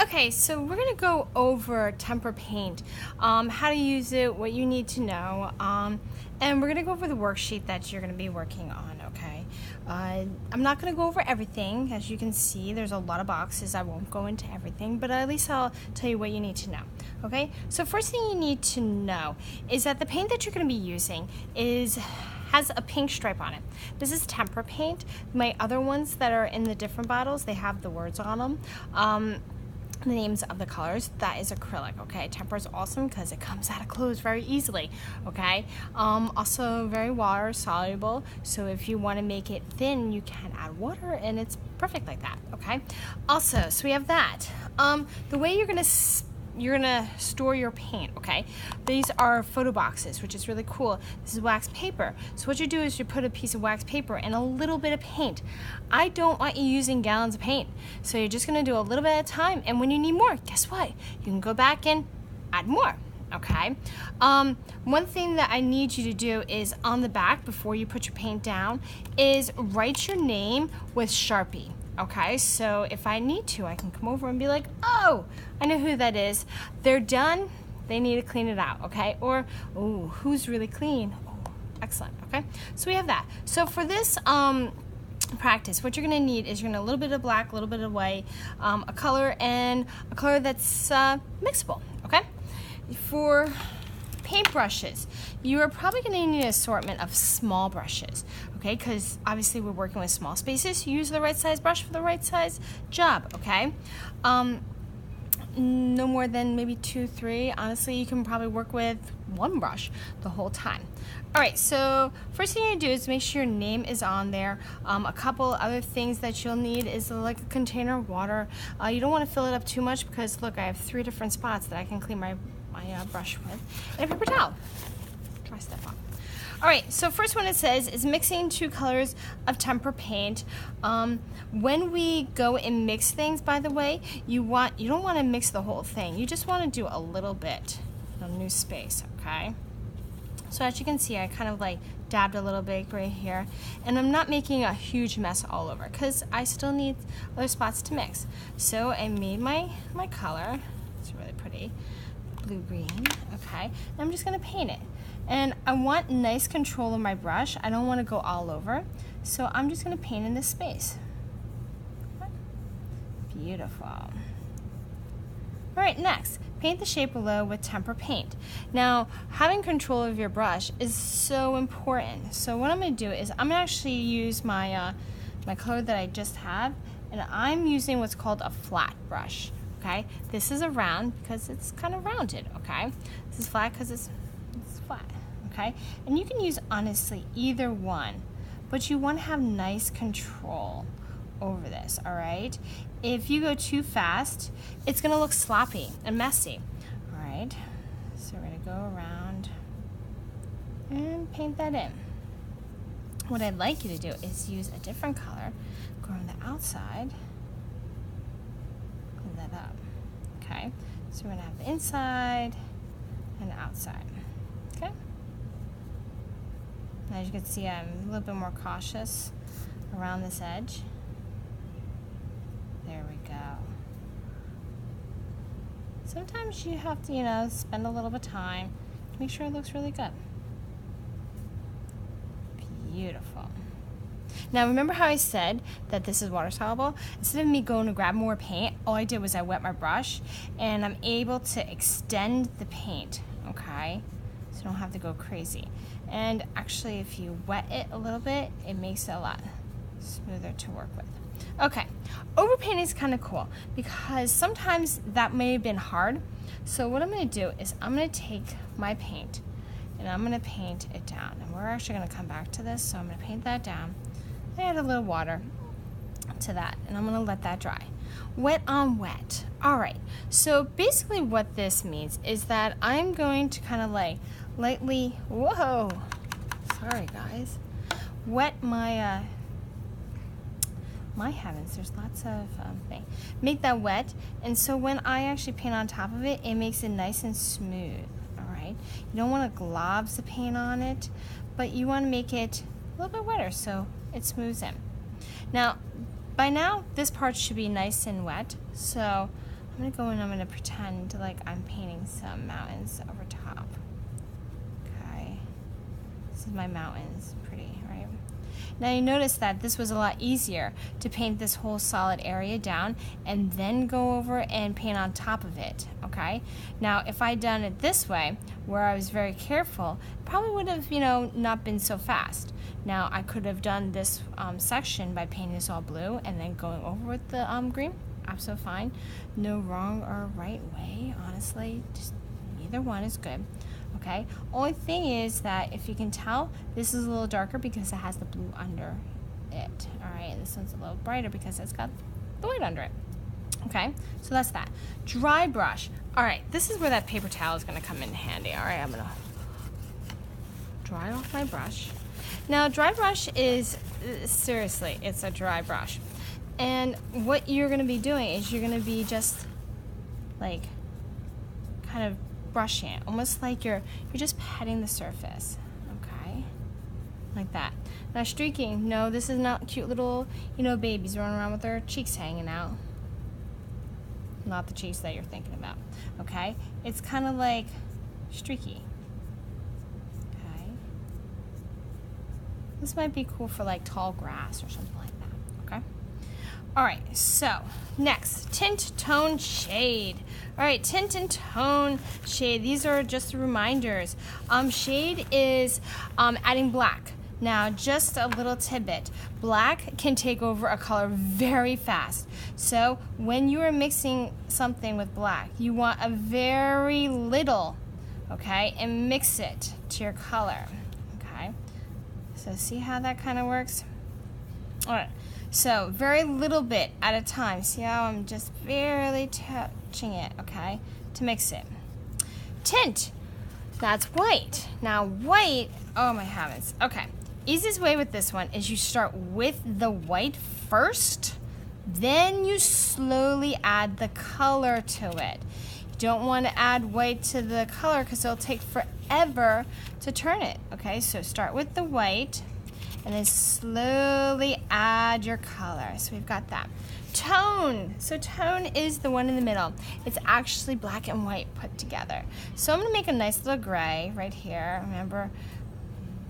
Okay, so we're going to go over tempera paint, how to use it, what you need to know, and we're going to go over the worksheet that you're going to be working on, okay? I'm not going to go over everything. As you can see, there's a lot of boxes. I won't go into everything, but at least I'll tell you what you need to know, okay? So first thing you need to know is that the paint that you're going to be using has a pink stripe on it. This is tempera paint. My other ones that are in the different bottles, they have the words on them. The names of the colors. That is acrylic, okay? Tempera is awesome because it comes out of clothes very easily, okay? Also very water soluble, so if you want to make it thin, you can add water and it's perfect like that, okay? Also, so we have that. The way you're gonna store your paint, okay? These are photo boxes, which is really cool. This is wax paper. So what you do is you put a piece of wax paper and a little bit of paint. I don't want you using gallons of paint. So you're just gonna do a little bit at a time, and when you need more, guess what? You can go back and add more, okay? One thing that I need you to do is on the back, before you put your paint down, is write your name with Sharpie. Okay, so if I need to, I can come over and be like, oh, I know who that is. They're done, they need to clean it out, okay? Or, oh, who's really clean? Oh, excellent, okay? So we have that. So for this practice, what you're gonna need is you're gonna a little bit of black, a little bit of white, a color, and a color that's mixable, okay? For paintbrushes, you are probably going to need an assortment of small brushes, okay? Because obviously we're working with small spaces. You use the right size brush for the right size job, okay? No more than maybe 2, 3. Honestly, you can probably work with one brush the whole time. All right, so first thing you do is make sure your name is on there. A couple other things that you'll need is like a container of water. You don't want to fill it up too much because look, I have 3 different spots that I can clean my brush with, and a paper towel. Dry stuff off. All right, so first one it says is mixing 2 colors of tempera paint. When we go and mix things, by the way, you don't want to mix the whole thing. You just want to do a little bit in a new space, okay? So as you can see, I kind of like dabbed a little bit right here, and I'm not making a huge mess all over because I still need other spots to mix. So I made my color. It's really pretty. Blue-green, okay? And I'm just gonna paint it. And I want nice control of my brush. I don't wanna go all over. So I'm just gonna paint in this space. Beautiful. All right, next, paint the shape below with tempera paint. Now, having control of your brush is so important. So what I'm gonna do is I'm gonna actually use my, my color that I just have, and I'm using what's called a flat brush. Okay, this is a round because it's kind of rounded, okay? This is flat because it's flat, okay? And you can use, honestly, either one, but you want to have nice control over this, all right? If you go too fast, it's going to look sloppy and messy, all right? So we're going to go around and paint that in. What I'd like you to do is use a different color, go on the outside, that up. Okay, so we're gonna have the inside and the outside. Okay, as you can see, I'm a little bit more cautious around this edge. There we go. Sometimes you have to, spend a little bit of time to make sure it looks really good. Beautiful. Now remember how I said that this is water soluble? Instead of me going to grab more paint, all I did was I wet my brush and I'm able to extend the paint, okay? So you don't have to go crazy. And actually if you wet it a little bit, it makes it a lot smoother to work with. Okay, overpainting is kind of cool because sometimes that may have been hard. So what I'm gonna do is I'm gonna take my paint and I'm gonna paint it down. And we're actually gonna come back to this, so I'm gonna paint that down. I add a little water to that, and I'm gonna let that dry. Wet on wet. All right, so basically what this means is that I'm going to kind of like lightly, whoa, sorry guys, wet my, my heavens, there's lots of thing. Make that wet, and so when I actually paint on top of it, it makes it nice and smooth, all right? You don't wanna globs the paint on it, but you wanna make it a little bit wetter so it smooths in. Now, by now, this part should be nice and wet, so I'm I'm gonna go and I'm gonna pretend like I'm painting some mountains over top. Okay, this is my mountains, pretty, right? Now you notice that this was a lot easier to paint this whole solid area down and then go over and paint on top of it, okay? Now if I'd done it this way, where I was very careful, probably would have, not been so fast. Now I could have done this section by painting this all blue and then going over with the green. Absolutely fine. No wrong or right way, honestly. Just either one is good. Okay, only thing is that if you can tell, this is a little darker because it has the blue under it. All right, and this one's a little brighter because it's got the white under it. Okay, so that's that. Dry brush. All right, this is where that paper towel is going to come in handy. All right, I'm going to dry off my brush. Now, dry brush is, seriously, it's a dry brush. And what you're going to be doing is you're going to be just like kind of brushing it, almost like you're just petting the surface, okay, like that. Now streaking, no, this is not cute little, babies running around with their cheeks hanging out. Not the cheeks that you're thinking about, okay? It's kind of like streaky, okay? This might be cool for like tall grass or something like that, okay? All right, so next, tint, tone, shade. All right, tint and tone, shade. These are just reminders. Shade is adding black. Now, just a little tidbit. Black can take over a color very fast. So when you are mixing something with black, you want a very little, okay, and mix it to your color, okay? So see how that kind of works? All right. So very little bit at a time. See how I'm just barely touching it, okay, to mix it. Tint, that's white. Now white, oh my heavens. Okay, easiest way with this one is you start with the white first, then you slowly add the color to it. You don't want to add white to the color because it'll take forever to turn it, okay? So start with the white, and then slowly add your color. So we've got that. Tone. So tone is the one in the middle. It's actually black and white put together. So I'm gonna make a nice little gray right here. Remember,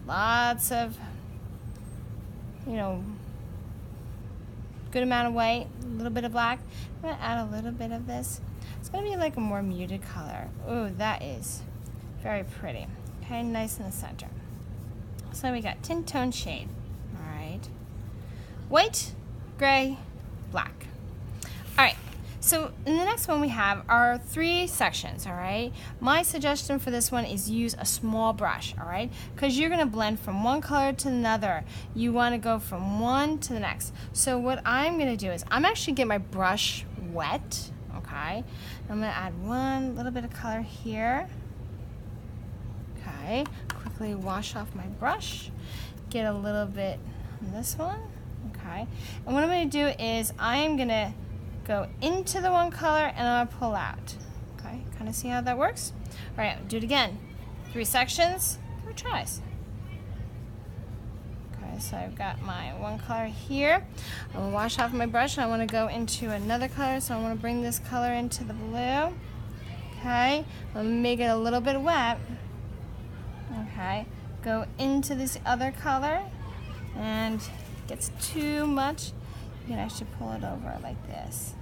lots of, good amount of white, a little bit of black. I'm gonna add a little bit of this. It's gonna be like a more muted color. Ooh, that is very pretty. Okay, nice in the center. So we got tint, tone, shade. All right. White, gray, black. All right. So in the next one we have our 3 sections, all right? My suggestion for this one is use a small brush, all right? Because you're going to blend from one color to another. You want to go from one to the next. So what I'm going to do is I'm actually get my brush wet, okay? I'm going to add one little bit of color here. Okay, quickly wash off my brush, get a little bit on this one, okay? And what I'm going to do is I am going to go into the one color and I'm going to pull out, okay? Kind of see how that works? All right, do it again. 3 sections, 4 tries. Okay, so I've got my one color here. I'm going to wash off my brush and I want to go into another color, so I want to bring this color into the blue, okay? I'm going to make it a little bit wet. Okay, go into this other color, and if it gets too much, you can actually pull it over like this.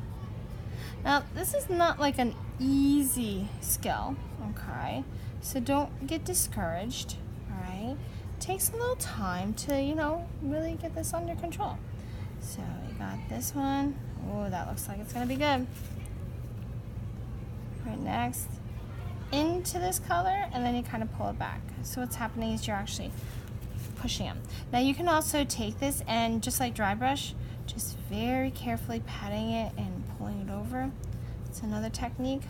Now, this is not like an easy skill, okay? So don't get discouraged, all right? It takes a little time to, really get this under control. So we got this one. Oh, that looks like it's gonna be good. Right, next. Into this color, and then you kind of pull it back. So what's happening is you're actually pushing them. Now you can also take this and just like dry brush, just very carefully patting it and pulling it over. It's another technique.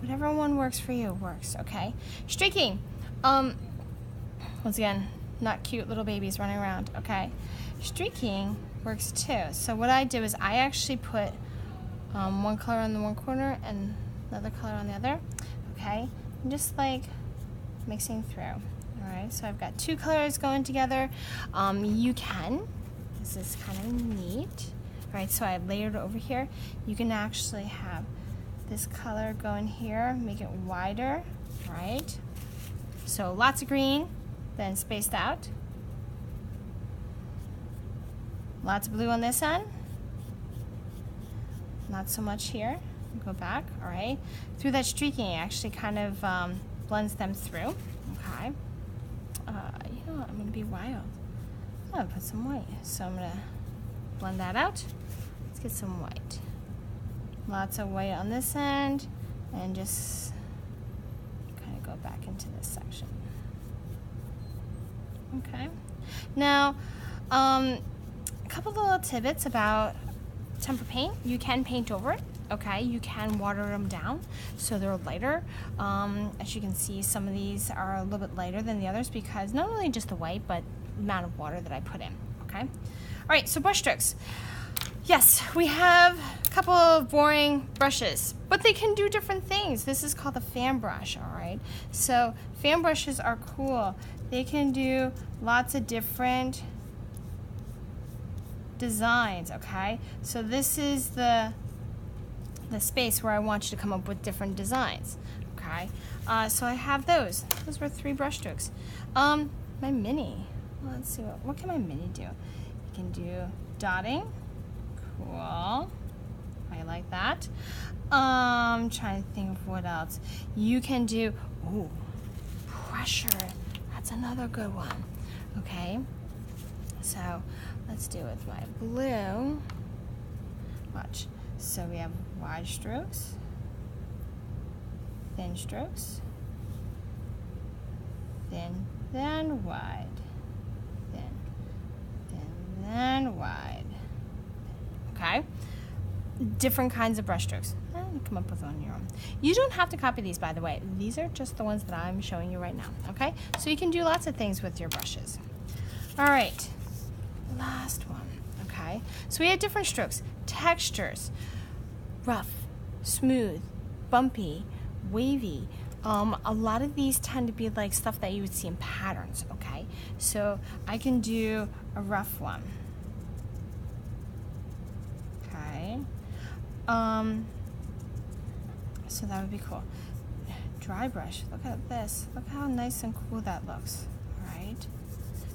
Whatever one works for you works, okay? Streaking. Once again, not cute little babies running around, okay? Streaking works too. So what I do is I actually put one color on the one corner and another color on the other. Okay, and just like mixing through. All right, so I've got 2 colors going together. You can, this is kind of neat. All right, so I layered it over here. You can actually have this color go in here, make it wider, right? So lots of green, then spaced out. Lots of blue on this end. Not so much here. Go back, all right? Through that streaking, it actually kind of blends them through, okay? You know what, I'm gonna be wild. I'm gonna put some white. So I'm gonna blend that out. Let's get some white. Lots of white on this end, and just kind of go back into this section. Okay. Now, a couple of little tidbits about tempera paint. You can paint over it. Okay, you can water them down so they're lighter. As you can see, some of these are a little bit lighter than the others because not only just the white, but the amount of water that I put in. Okay. All right. So brush strokes. Yes, we have a couple of boring brushes, but they can do different things. This is called a fan brush, all right? So fan brushes are cool. They can do lots of different designs, okay? So this is the space where I want you to come up with different designs, okay? So I have those. Those were 3 brush strokes. My mini, let's see, what can my mini do? You can do dotting. Cool. I like that. Trying to think of what else. You can do, ooh, pressure. That's another good one. Okay. So let's do it with my blue. Watch. So we have wide strokes, thin strokes, thin, then wide, thin, then wide. Okay? Different kinds of brush strokes. Come up with one on your own. You don't have to copy these, by the way. These are just the ones that I'm showing you right now. Okay? So you can do lots of things with your brushes. All right. Last one. Okay? So we have different strokes, textures, rough, smooth, bumpy, wavy. A lot of these tend to be like stuff that you would see in patterns. Okay? So I can do a rough one. So that would be cool. Dry brush, look at this. Look how nice and cool that looks, all right?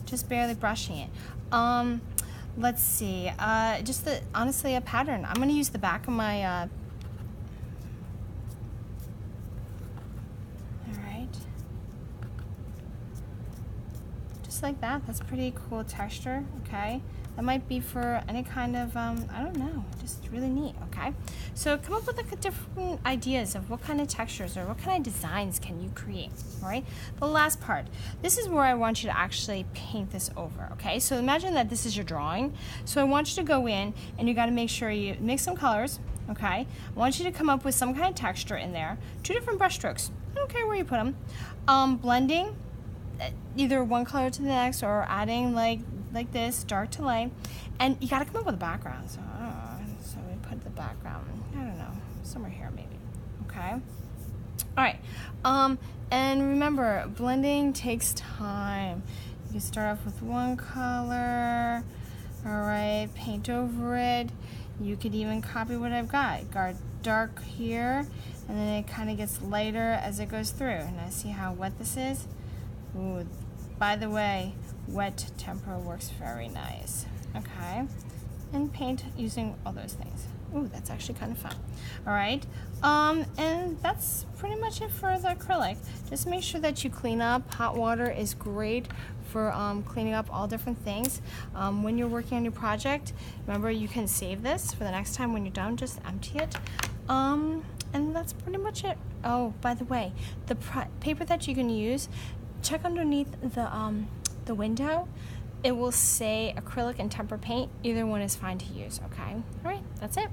Just barely brushing it. Let's see, honestly a pattern. I'm gonna use the back of my, all right. Just like that, that's pretty cool texture, okay? That might be for any kind of, I don't know, just really neat, okay? So come up with like different ideas of what kind of textures or what kind of designs can you create, all right? The last part, this is where I want you to actually paint this over, okay? So imagine that this is your drawing. So I want you to go in and you gotta make sure you mix some colors, okay? I want you to come up with some kind of texture in there, 2 different brush strokes. I don't care where you put them. Blending, either one color to the next or adding like this, dark to light, and you gotta come up with a background. So, so we put the background, I don't know, somewhere here maybe, okay? All right, and remember, blending takes time. You can start off with one color, all right, paint over it. You could even copy what I've got dark here, and then it kind of gets lighter as it goes through. And I see how wet this is. Ooh, by the way, wet tempera works very nice, okay? And paint using all those things. Ooh, that's actually kind of fun. All right, and that's pretty much it for the acrylic. Just make sure that you clean up. Hot water is great for cleaning up all different things. When you're working on your project, remember you can save this for the next time when you're done, just empty it. And that's pretty much it. Oh, by the way, the paper that you can use, check underneath the window. It will say acrylic and tempera paint. Either one is fine to use, okay? All right, that's it.